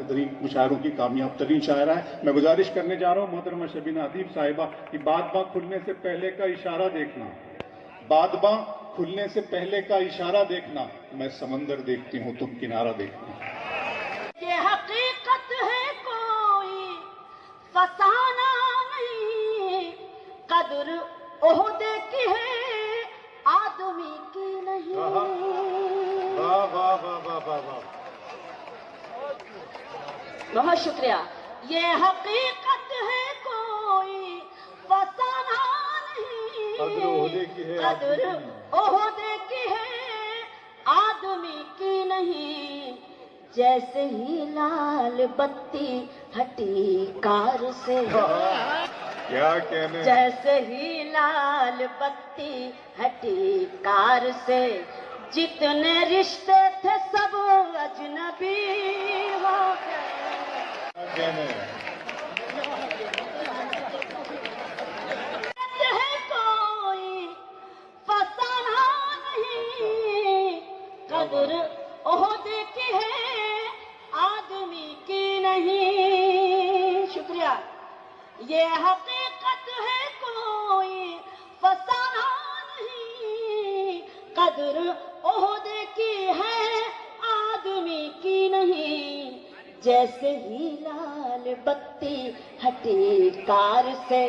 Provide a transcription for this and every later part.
ترین مشاعروں کی کامیاب ترین شاعرہ ہے. میں گزارش کرنے جا رہا ہوں محترمہ شبینہ ادیب صاحبہ کہ بات کھلنے سے پہلے کا اشارہ دیکھنا. بات کھلنے سے پہلے کا اشارہ دیکھنا. میں سمندر دیکھتی ہوں تم کنارہ دیکھنا. یہ حقیقت ہے کوئی فسانہ نہیں، قدر عہدے کی ہے آدمی کی نہیں. واہ واہ واہ واہ واہ واہ. بہت شکریہ. یہ حقیقت ہے کوئی فسانہ نہیں، قدر عہدے کی ہے قدر عہدے کی ہے آدمی کی نہیں. جیسے ہی لال بتی ہٹی کار سے، کیا کہنے. جیسے ہی لال بتی ہٹی کار سے، جتنے رشتے تھے سب اجنبی ہو گئے. ہے کوئی فسانہ نہیں، قدر عہدے کی ہے آدمی کی نہیں. شکریہ. یہ حقیقت ہے کوئی فسانہ نہیں، قدر عہدے کی ہے آدمی کی نہیں. جیسے ہی لال بتی ہٹی کار سے،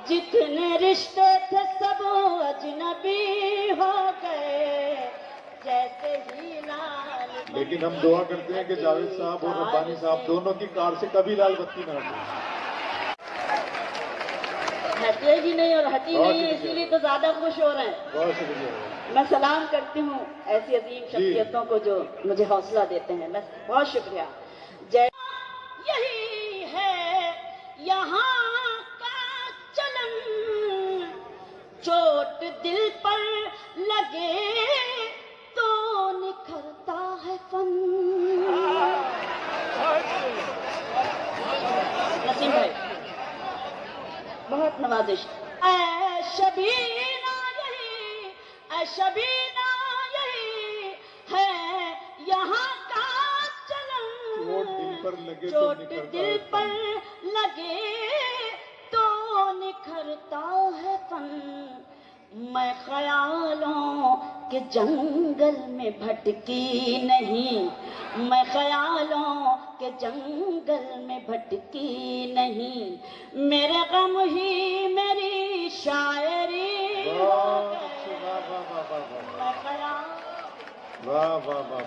جتنے رشتے تھے سب اجنبی ہو گئے. جیسے ہی لال بتی. لیکن ہم دعا کرتے ہیں کہ جاوید صاحب اور ربانی صاحب دونوں کی کار سے کبھی لال بتی نہ ہٹے. ہٹے گی نہیں اور ہٹی نہیں ہے، اسی لیے تو زیادہ خوش ہو رہے ہیں. بہت شکریہ. میں سلام کرتی ہوں ایسی عظیم شخصیتوں کو جو مجھے حوصلہ دیتے ہیں. بس بہت شکریہ. یہی ہے یہاں کا چلن، چوٹ دل پر لگے تو نکھرتا ہے فن. نسیم بھائی بہت نوازش. اے شبینہ یہی، اے شبینہ یہی ہے یہاں کا چلن. چوٹ دل پر لگے تو نکھرتا ہے فن. میں خیالوں کے جنگل میں بھٹکی نہیں، میں خیالوں کے جنگل میں بھٹکی نہیں. میرے غم ہی میری شاعری ہو گئے. میں خیال. واہ واہ واہ.